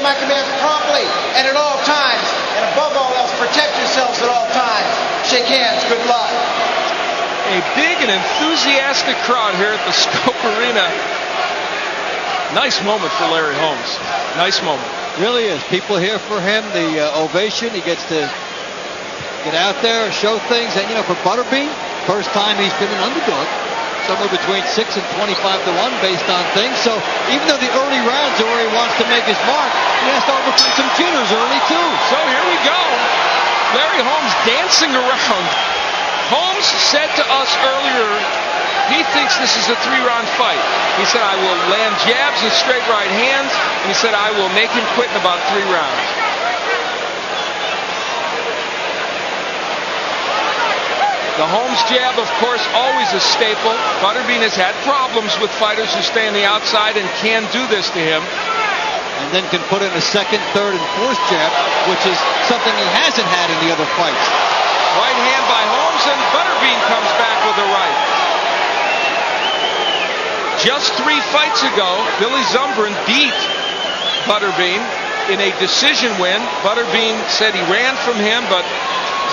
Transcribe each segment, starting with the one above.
obey my commands promptly and at all times. And above all else, protect yourselves at all times. Shake hands. Good luck. A big and enthusiastic crowd here at the Scope Arena. Nice moment for Larry Holmes. Nice moment. Really is. People here for him. The ovation. He gets to get out there, show things. And, you know, for Butterbean, first time he's been an underdog. Somewhere between 6 and 25 to 1 based on things. So even though the early rounds are where he wants to make his mark, he has to overcome some jitters early too. So here we go. Larry Holmes dancing around. Holmes said to us earlier he thinks this is a 3-round fight. He said, I will land jabs and straight right hands. And he said, I will make him quit in about 3 rounds. The Holmes jab, of course, always a staple. Butterbean has had problems with fighters who stay on the outside and can do this to him. And then can put in a second, third, and fourth jab, which is something he hasn't had in the other fights. Right hand by Holmes, and Butterbean comes back with a right. Just 3 fights ago, Billy Zumbrun beat Butterbean in a decision win. Butterbean said he ran from him, but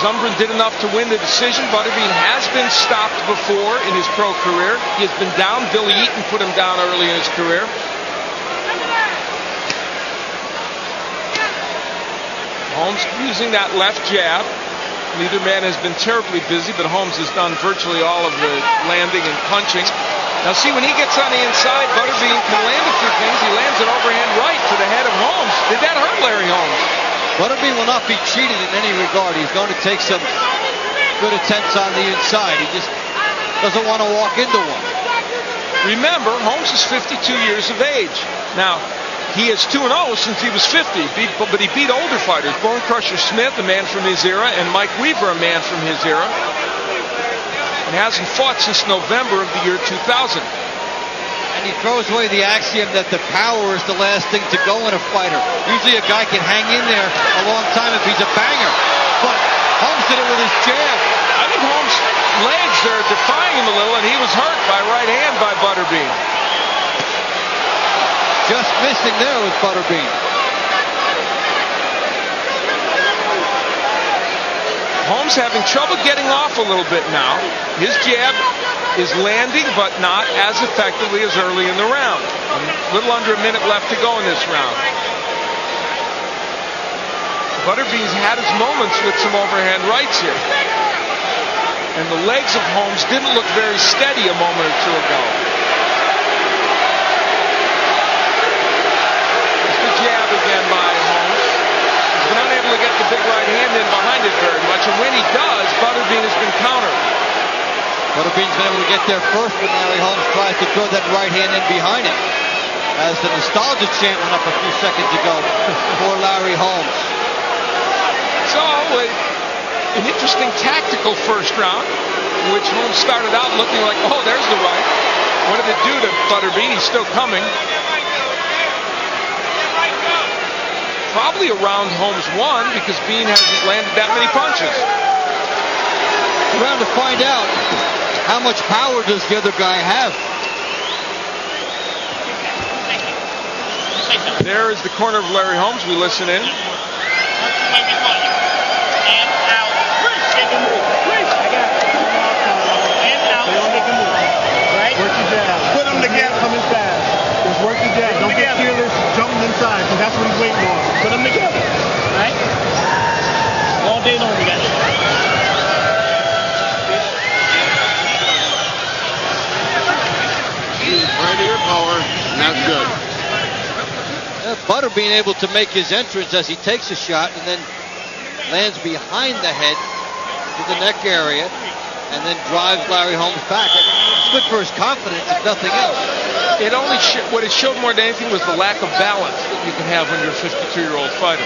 Zumbrun did enough to win the decision. Butterbean has been stopped before in his pro career. He has been down. Billy Eaton put him down early in his career. Holmes using that left jab. Neither man has been terribly busy, but Holmes has done virtually all of the landing and punching. Now see, when he gets on the inside, Butterbean can land a few things. He lands an overhand right to the head of Holmes. Did that hurt Larry Holmes? Butterbean will not be cheated in any regard. He's going to take some good attempts on the inside. He just doesn't want to walk into one. Remember, Holmes is 52 years of age. Now, he is 2-0 since he was 50, but he beat older fighters. Bone Crusher Smith, a man from his era, and Mike Weaver, a man from his era. And hasn't fought since November of the year 2000. And he throws away the axiom that the power is the last thing to go in a fighter. Usually a guy can hang in there a long time if he's a banger. But Holmes did it with his jab. I think Holmes' legs are defying him a little, and he was hurt by right hand by Butterbean. Just missing there with Butterbean. Holmes having trouble getting off a little bit now. His jab is landing, but not as effectively as early in the round. A little under a minute left to go in this round. Butterbean's had his moments with some overhand rights here. And the legs of Holmes didn't look very steady a moment or two ago. Jab again by Holmes. He's been unable to get the big right hand in behind it very much, and when he does, Butterbean has been countered. Butterbean's been able to get there first, but Larry Holmes tries to throw that right hand in behind it. As the nostalgia chant went up a few seconds ago for Larry Holmes. So, an interesting tactical first round, which Holmes started out looking like, oh, there's the right. What did it do to Butterbean? He's still coming. Probably around Holmes won because Bean hasn't landed that many punches. Around to find out how much power does the other guy have. There is the corner of Larry Holmes. We listen in. Work your jab. Put them together. Coming fast. Just work your jab. Don't get fearless jumping inside, because that's what he's waiting on. Put them together. Right? All day long we got it. Right to your power, and that's good. Butterbean able to make his entrance as he takes a shot and then lands behind the head to the neck area and then drives Larry Holmes back. It's good for his confidence, if nothing else. It only what it showed more than anything was the lack of balance that you can have when you're a 52-year-old fighter.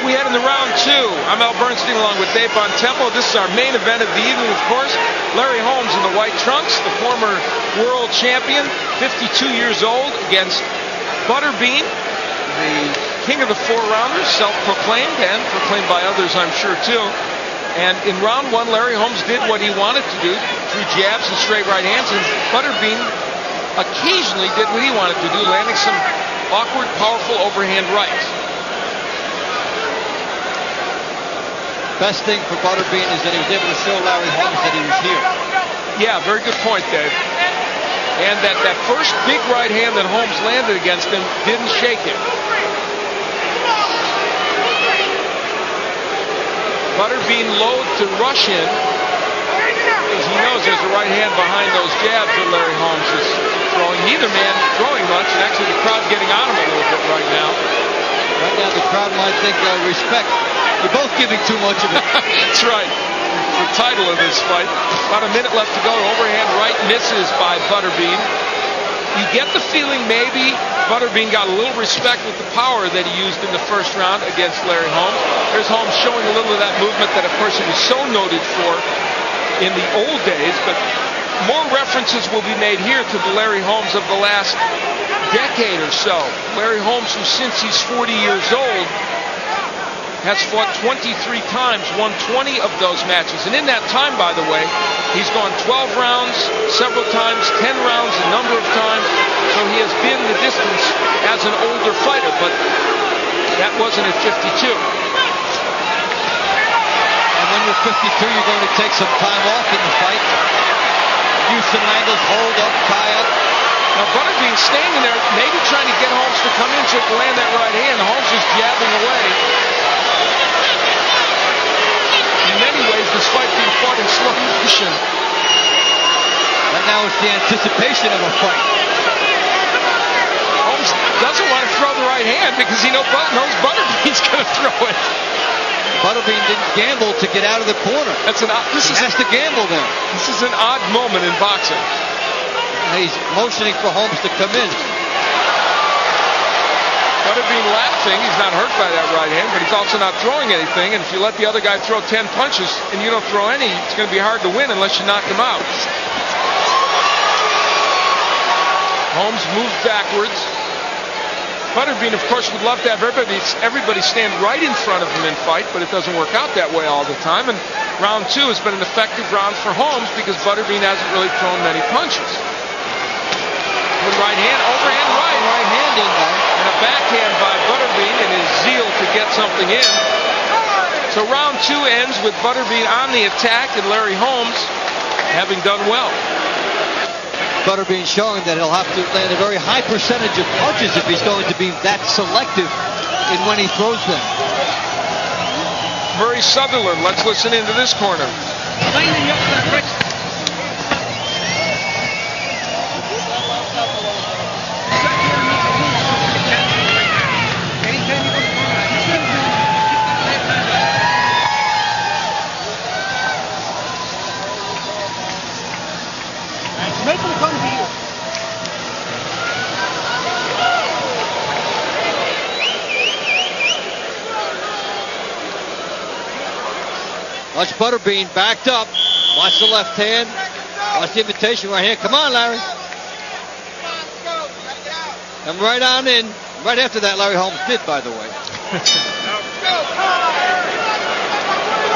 We head into round 2. I'm Al Bernstein along with Dave Bontempo. This is our main event of the evening, of course. Larry Holmes in the white trunks, the former world champion, 52 years old, against Butterbean, the king of the 4-rounders, self-proclaimed and proclaimed by others, I'm sure, too. And in round 1, Larry Holmes did what he wanted to do through jabs and straight right hands, and Butterbean occasionally did what he wanted to do, landing some awkward, powerful overhand rights. Best thing for Butterbean is that he was able to show Larry Holmes that he was here. Yeah, very good point, Dave. And that first big right hand that Holmes landed against him didn't shake him. Butterbean loath to rush in, because he knows there's a right hand behind those jabs that Larry Holmes is throwing. Neither man throwing much, and actually the crowd's getting on him a little bit right now. Right now the crowd might think respect. You're both giving too much of it. That's right. The title of this fight. About a minute left to go. Overhand right misses by Butterbean. You get the feeling maybe Butterbean got a little respect with the power that he used in the first round against Larry Holmes. There's Holmes showing a little of that movement that, of course, he was so noted for in the old days. But more references will be made here to the Larry Holmes of the last decade or so. Larry Holmes, who since he's 40 years old, has fought 23 times, won 20 of those matches. And in that time, by the way, he's gone 12 rounds several times, 10 rounds a number of times. So he has been the distance as an older fighter, but that wasn't at 52. And when you're 52, you're going to take some time off in the fight. Use some angles, hold up, tie up. Now Butterbean standing there, maybe trying to get Holmes to come in to land that right hand. Holmes is jabbing away. In many ways, this fight being fought in slow motion. Right now it's the anticipation of a fight. Holmes doesn't want to throw the right hand because he knows Butterbean's going to throw it. Butterbean didn't gamble to get out of the corner. He has to gamble there. This is an odd moment in boxing. He's motioning for Holmes to come in. Butterbean laughing. He's not hurt by that right hand, but he's also not throwing anything. And if you let the other guy throw 10 punches and you don't throw any, it's going to be hard to win unless you knock him out. Holmes moves backwards. Butterbean, of course, would love to have everybody stand right in front of him and fight, but it doesn't work out that way all the time. And round 2 has been an effective round for Holmes because Butterbean hasn't really thrown many punches. Good right hand, overhand right. Right hand in there. And a backhand by Butterbean in his zeal to get something in. So round 2 ends with Butterbean on the attack and Larry Holmes having done well. Butterbean showing that he'll have to land a very high percentage of punches if he's going to be that selective in when he throws them. Murray Sutherland, let's listen into this corner. Make him come here. Watch Butterbean backed up. Watch the left hand. Watch the invitation right here. Come on, Larry. Come right on in. Right after that, Larry Holmes did, by the way.